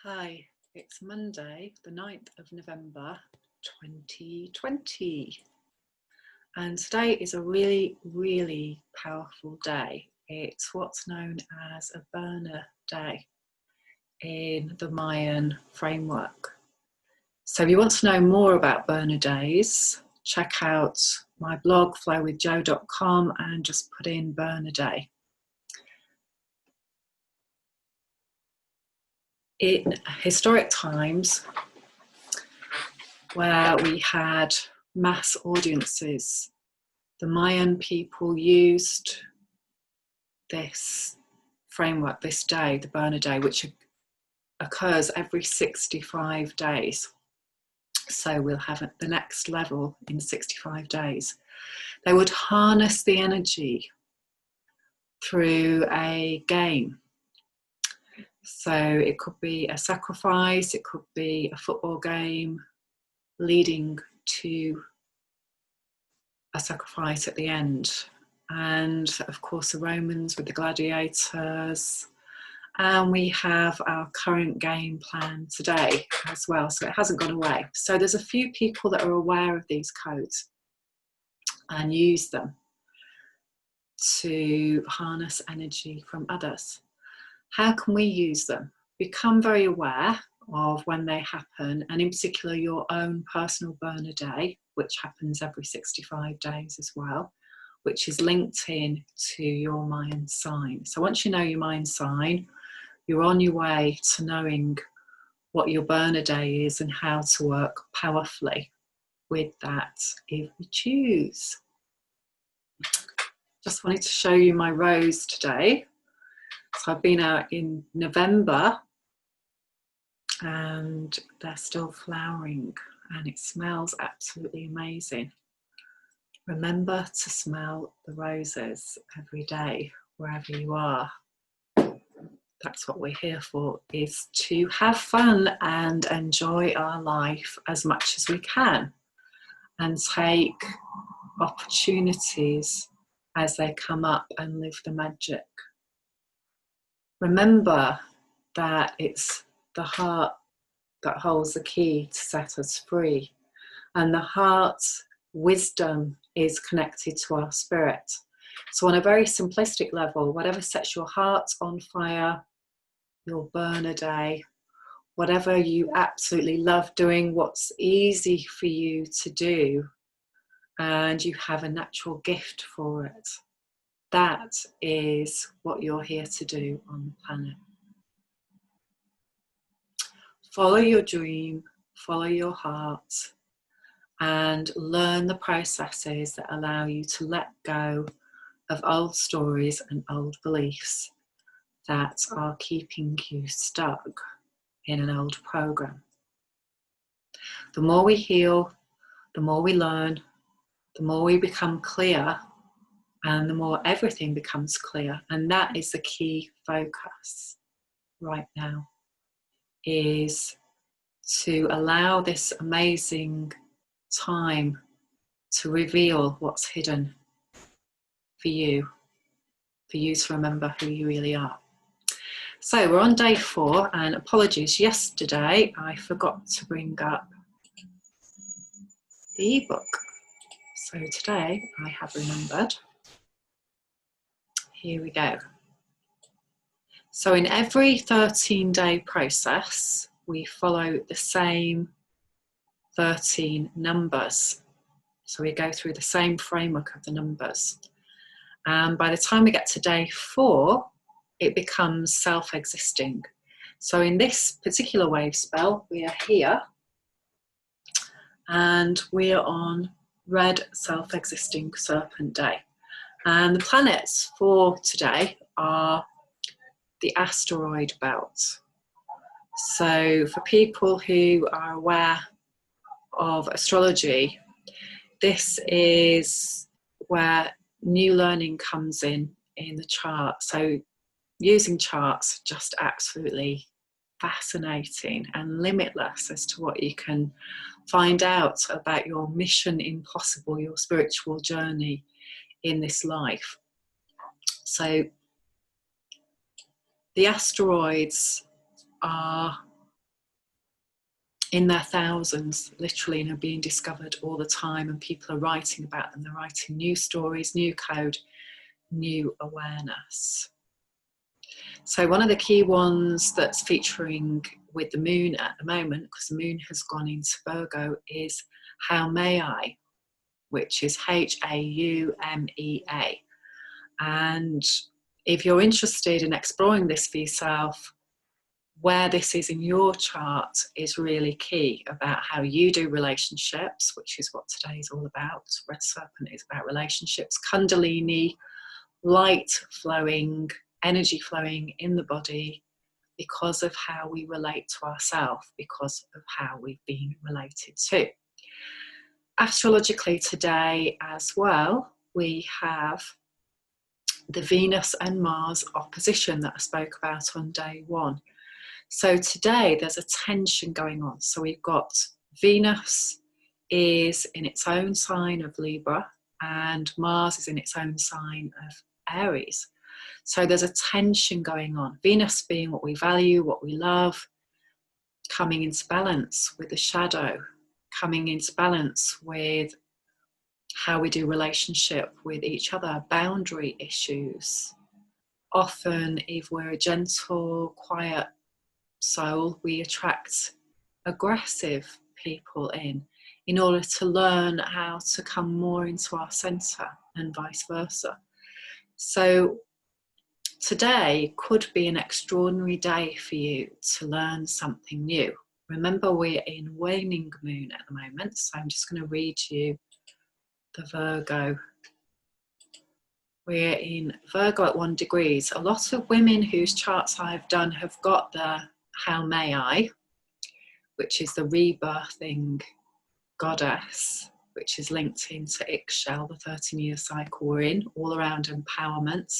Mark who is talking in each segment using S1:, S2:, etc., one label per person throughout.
S1: Hi, it's Monday, the 9th of November 2020. And today is a really, really powerful day. It's what's known as a burner day in the Mayan framework. So if you want to know more about burner days, check out my blog, flowwithjo.com, and just put in burner day. In historic times, where we had mass audiences, the Mayan people used this framework, this day, the burner day, which occurs every 65 days. So we'll have the next level in 65 days. They would harness the energy through a game. So it could be a sacrifice, it could be a football game leading to a sacrifice at the end. And of course the Romans with the gladiators, and we have our current game plan today as well, so it hasn't gone away. So there's a few people that are aware of these codes and use them to harness energy from others. How can we use them? Become very aware of when they happen, and in particular your own personal burner day, which happens every 65 days as well, which is linked in to your Mayan sign. So once you know your Mayan sign, you're on your way to knowing what your burner day is and how to work powerfully with that if you choose. Just wanted to show you my rose today. So I've been out in November and they're still flowering and it smells absolutely amazing. Remember to smell the roses every day, wherever you are. That's what we're here for, is to have fun and enjoy our life as much as we can and take opportunities as they come up and live the magic. Remember that it's the heart that holds the key to set us free, and the heart's wisdom is connected to our spirit. So on a very simplistic level, whatever sets your heart on fire, your burner day, whatever you absolutely love doing, what's easy for you to do, and you have a natural gift for it, that is what you're here to do on the planet. Follow your dream, follow your heart, and learn the processes that allow you to let go of old stories and old beliefs that are keeping you stuck in an old program. The more we heal, the more we learn, the more we become clear, and the more everything becomes clear. And that is the key focus right now, is to allow this amazing time to reveal what's hidden for you to remember who you really are. So we're on day 4, and apologies, yesterday I forgot to bring up the ebook. So today I have remembered. Here we go. So in every 13-day process, we follow the same 13 numbers. So we go through the same framework of the numbers. And by the time we get to day 4, it becomes self-existing. So in this particular wave spell, we are here and we are on red self-existing Serpent day. And the planets for today are the asteroid belt. So for people who are aware of astrology, this is where new learning comes in the chart. So using charts, just absolutely fascinating and limitless as to what you can find out about your mission impossible, your spiritual journey in this life. So the asteroids are in their thousands, literally, and are being discovered all the time, and people are writing about them. They're writing new stories, new code, new awareness. So one of the key ones that's featuring with the moon at the moment, because the moon has gone into Virgo, is Haumea, which is Haumea. And if you're interested in exploring this for yourself, where this is in your chart is really key about how you do relationships, which is what today is all about. Red Serpent is about relationships. Kundalini, light flowing, energy flowing in the body because of how we relate to ourselves, because of how we've been related to. Astrologically today as well, we have the Venus and Mars opposition that I spoke about on day one. So today there's a tension going on. So we've got Venus is in its own sign of Libra and Mars is in its own sign of Aries. So there's a tension going on. Venus being what we value, what we love, coming into balance with the shadow, coming into balance with how we do relationship with each other, boundary issues. Often if we're a gentle, quiet soul, we attract aggressive people in order to learn how to come more into our center and vice versa. So today could be an extraordinary day for you to learn something new. Remember, we're in waning moon at the moment, so I'm just going to read you the Virgo. We're in Virgo at 1 degree. A lot of women whose charts I've done have got the Haumea, which is the rebirthing goddess, which is linked into Ixchel, the 13-year cycle we're in, all around empowerment.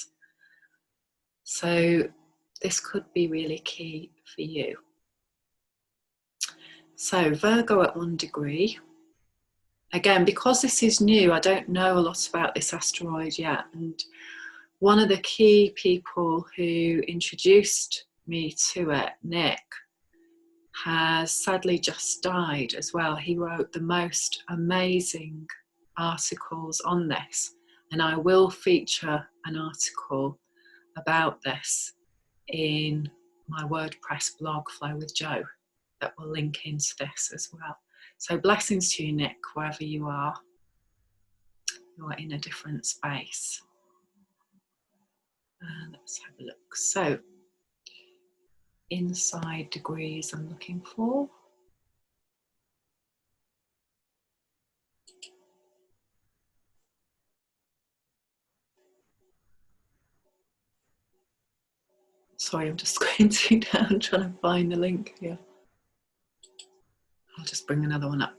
S1: So this could be really key for you. So Virgo at 1 degree. Again, because this is new, I don't know a lot about this asteroid yet. And one of the key people who introduced me to it, Nick, has sadly just died as well. He wrote the most amazing articles on this, and I will feature an article about this in my WordPress blog, Flow with Joe, that will link into this as well. So blessings to you, Nick, wherever you are. You're in a different space. Let's have a look. So inside degrees I'm looking for. Sorry, I'm just squinting down trying to find the link here. I'll just bring another one up.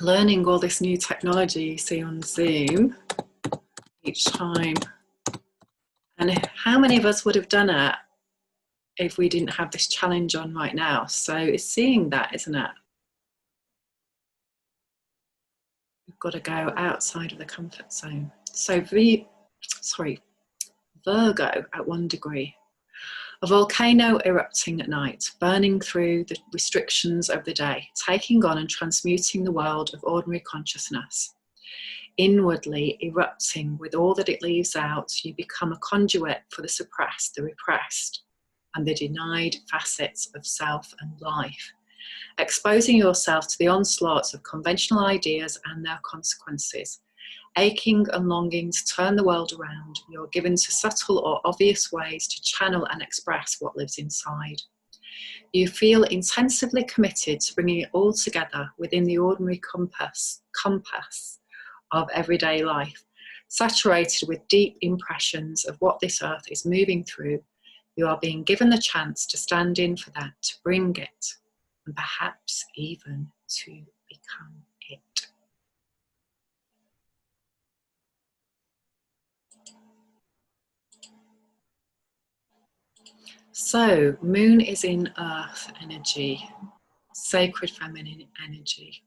S1: Learning all this new technology you see on Zoom each time. And how many of us would have done it if we didn't have this challenge on right now? So it's seeing that, isn't it? We've got to go outside of the comfort zone. So Virgo at 1 degree. A volcano erupting at night, burning through the restrictions of the day, taking on and transmuting the world of ordinary consciousness. Inwardly erupting with all that it leaves out, you become a conduit for the suppressed, the repressed, and the denied facets of self and life. Exposing yourself to the onslaughts of conventional ideas and their consequences. Aching and longing to turn the world around, you're given to subtle or obvious ways to channel and express what lives inside. You feel intensively committed to bringing it all together within the ordinary compass of everyday life. Saturated with deep impressions of what this earth is moving through, you are being given the chance to stand in for that, to bring it, and perhaps even to become it. So, moon is in earth energy, sacred feminine energy.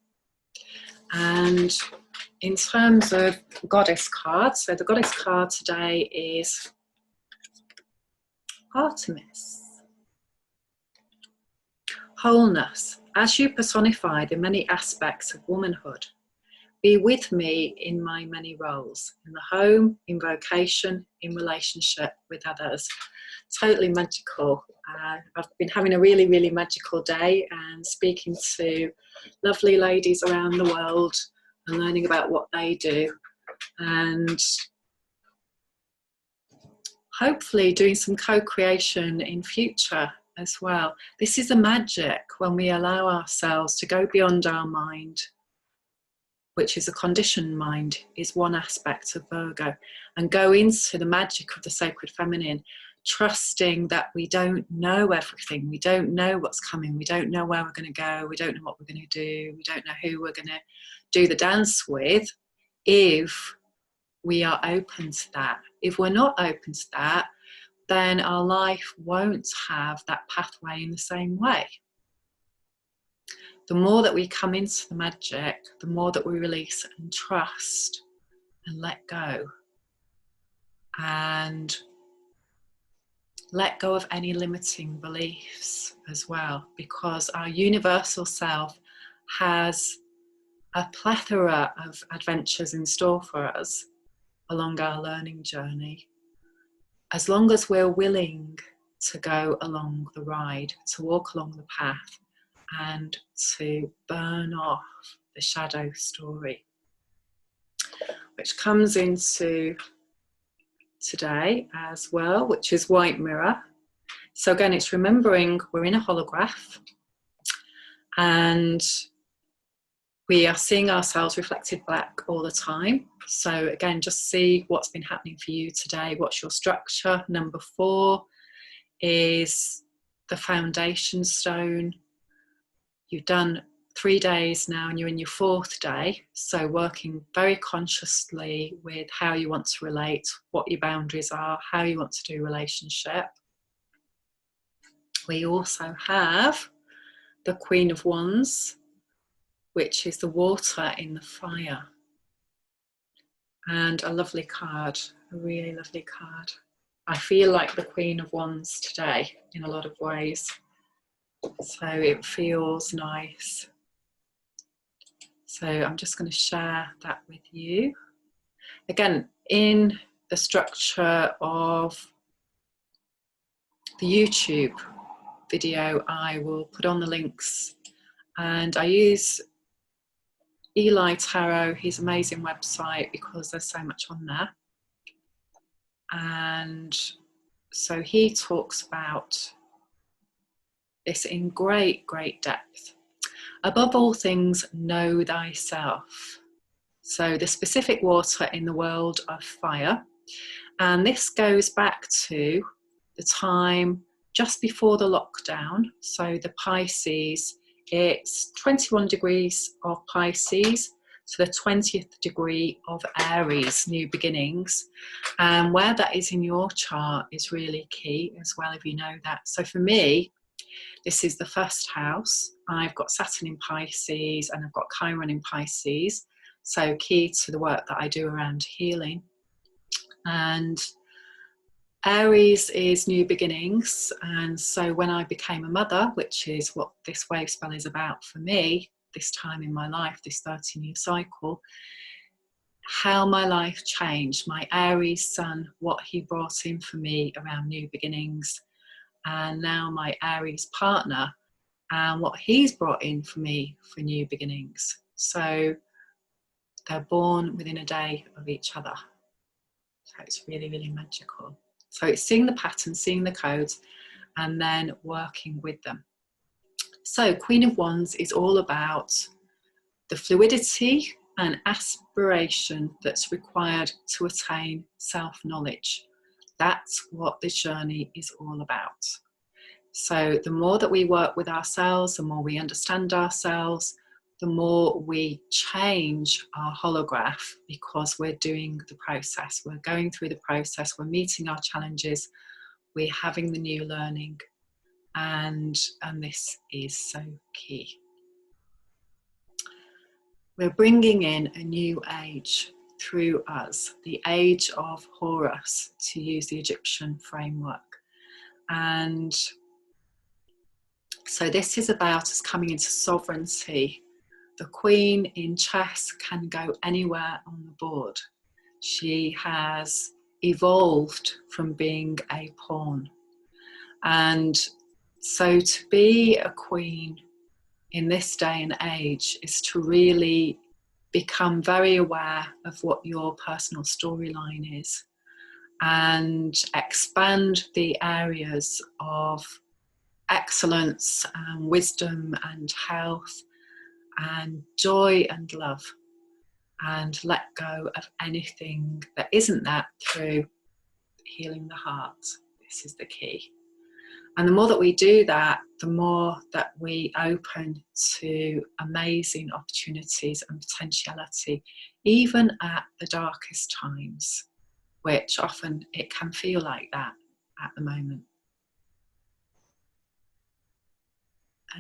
S1: And in terms of goddess cards, so the goddess card today is Artemis. Wholeness, as you personify the many aspects of womanhood, be with me in my many roles, in the home, in vocation, in relationship with others. Totally magical. I've been having a really, really magical day and speaking to lovely ladies around the world and learning about what they do, and hopefully doing some co-creation in future as well. This is the magic when we allow ourselves to go beyond our mind, which is a conditioned mind, is one aspect of Virgo, and go into the magic of the sacred feminine, trusting that we don't know everything, we don't know what's coming, we don't know where we're going to go, we don't know what we're going to do, we don't know who we're going to do the dance with, if we are open to that. If we're not open to that, then our life won't have that pathway in the same way. The more that we come into the magic, the more that we release and trust and let go. And let go of any limiting beliefs as well, because our universal self has a plethora of adventures in store for us along our learning journey, as long as we're willing to go along the ride, to walk along the path, and to burn off the shadow story, which comes into today as well, which is white mirror. So again, it's remembering we're in a holograph and we are seeing ourselves reflected black all the time. So again, just see what's been happening for you today. What's your structure? Number 4 is the foundation stone. You've done 3 days now and you're in your 4th day. So working very consciously with how you want to relate, what your boundaries are, how you want to do relationship. We also have the Queen of Wands, which is the water in the fire. And a lovely card, a really lovely card. I feel like the Queen of Wands today in a lot of ways. So it feels nice. So I'm just going to share that with you. Again, in the structure of the YouTube video, I will put on the links, and I use Eli Tarot, his amazing website, because there's so much on there. And so he talks about this in great, great depth. Above all things, know thyself. So the specific water in the world of fire. And this goes back to the time just before the lockdown. So the Pisces, it's 21 degrees of Pisces to the 20th degree of Aries, new beginnings. And where that is in your chart is really key as well, if you know that. So for me, this is the first house. I've got Saturn in Pisces and I've got Chiron in Pisces. So key to the work that I do around healing. And Aries is new beginnings, and so when I became a mother, which is what this wave spell is about for me, this time in my life, this 13-year cycle, how my life changed, my Aries sun, what he brought in for me around new beginnings, and now my Aries partner and what he's brought in for me for new beginnings. So they're born within a day of each other. So it's really, really magical. So it's seeing the patterns, seeing the codes, and then working with them. So Queen of Wands is all about the fluidity and aspiration that's required to attain self-knowledge. That's what this journey is all about. So the more that we work with ourselves, the more we understand ourselves, the more we change our holograph, because we're doing the process, we're going through the process, we're meeting our challenges, we're having the new learning, and this is so key. We're bringing in a new age through us, the age of Horus, to use the Egyptian framework. And So this is about us coming into sovereignty. The queen in chess can go anywhere on the board. She has evolved from being a pawn. And so to be a queen in this day and age is to really become very aware of what your personal storyline is and expand the areas of excellence and wisdom and health and joy and love, and let go of anything that isn't that through healing the heart. This is the key. And the more that we do that, the more that we open to amazing opportunities and potentiality, even at the darkest times, which often it can feel like that at the moment.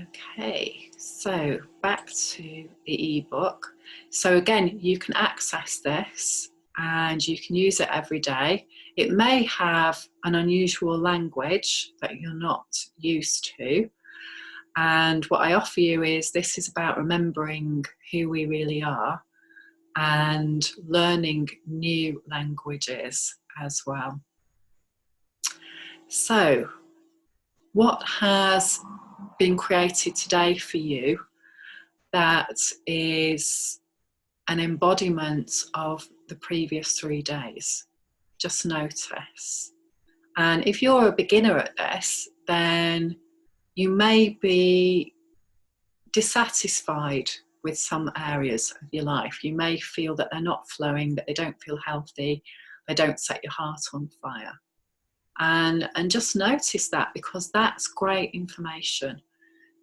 S1: Okay, so back to the ebook. So again, you can access this and you can use it every day. It may have an unusual language that you're not used to. And what I offer you is this is about remembering who we really are and learning new languages as well. So, what has been created today for you that is an embodiment of the previous 3 days? Just notice. And if you're a beginner at this, then you may be dissatisfied with some areas of your life. You may feel that they're not flowing, that they don't feel healthy, they don't set your heart on fire. And just notice that, because that's great information.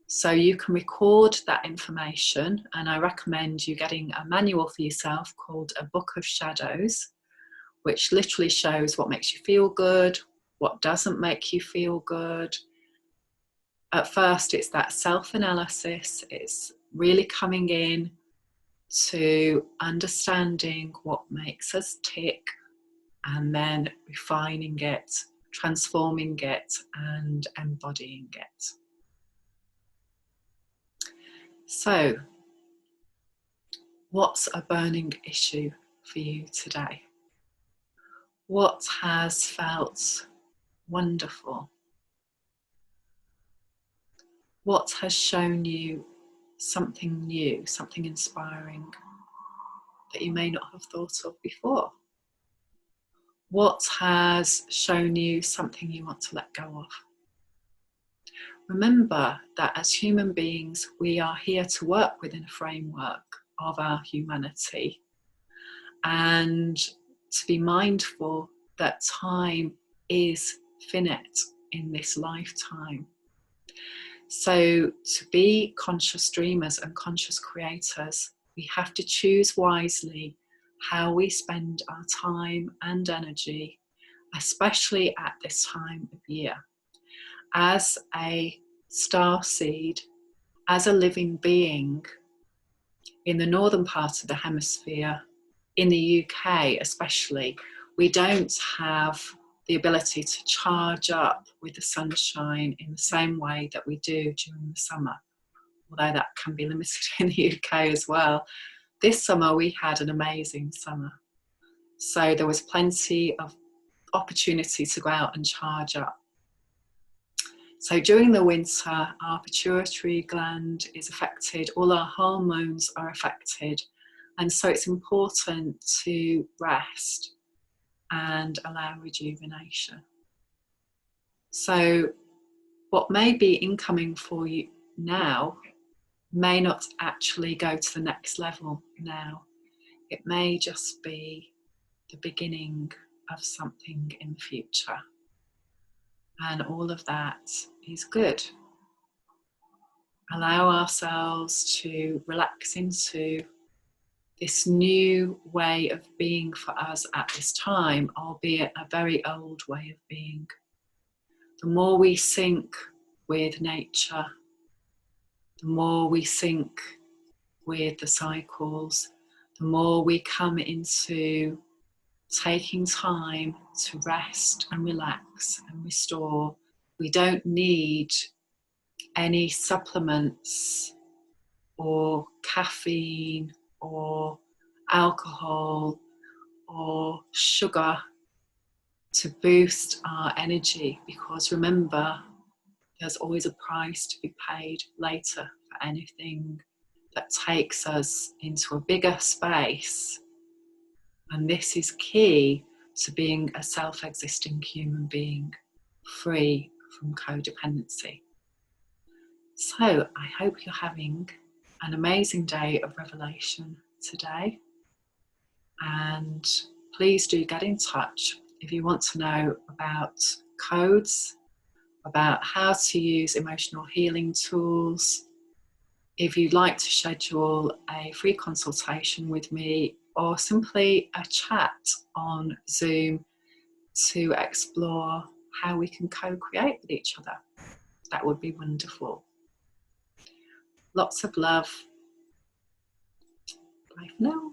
S1: So you can record that information, and I recommend you getting a manual for yourself called A Book of Shadows, which literally shows what makes you feel good, what doesn't make you feel good. At first, it's that self-analysis. It's really coming in to understanding what makes us tick, and then refining it, transforming it, and embodying it. So, what's a burning issue for you today? What has felt wonderful? What has shown you something new, something inspiring that you may not have thought of before? What has shown you something you want to let go of? Remember that as human beings, we are here to work within a framework of our humanity, and to be mindful that time is finite in this lifetime. So to be conscious dreamers and conscious creators, we have to choose wisely how we spend our time and energy, especially at this time of year. As a star seed, as a living being in the northern part of the hemisphere, in the UK especially, we don't have the ability to charge up with the sunshine in the same way that we do during the summer, although that can be limited in the UK as well. This summer we had an amazing summer, so there was plenty of opportunity to go out and charge up. So during the winter, our pituitary gland is affected, all our hormones are affected, and so it's important to rest and allow rejuvenation. So what may be incoming for you now may not actually go to the next level now. It may just be the beginning of something in the future. And all of that is good. Allow ourselves to relax into this new way of being for us at this time, albeit a very old way of being. The more we sync with nature, the more we sync with the cycles, the more we come into taking time to rest and relax and restore. We don't need any supplements or caffeine or alcohol or sugar to boost our energy, because remember, there's always a price to be paid later for anything that takes us into a bigger space. And this is key to being a self-existing human being, free from codependency. So I hope you're having an amazing day of revelation today. And please do get in touch if you want to know about codes, about how to use emotional healing tools. If you'd like to schedule a free consultation with me, or simply a chat on Zoom to explore how we can co-create with each other, that would be wonderful. Lots of love. Bye for now.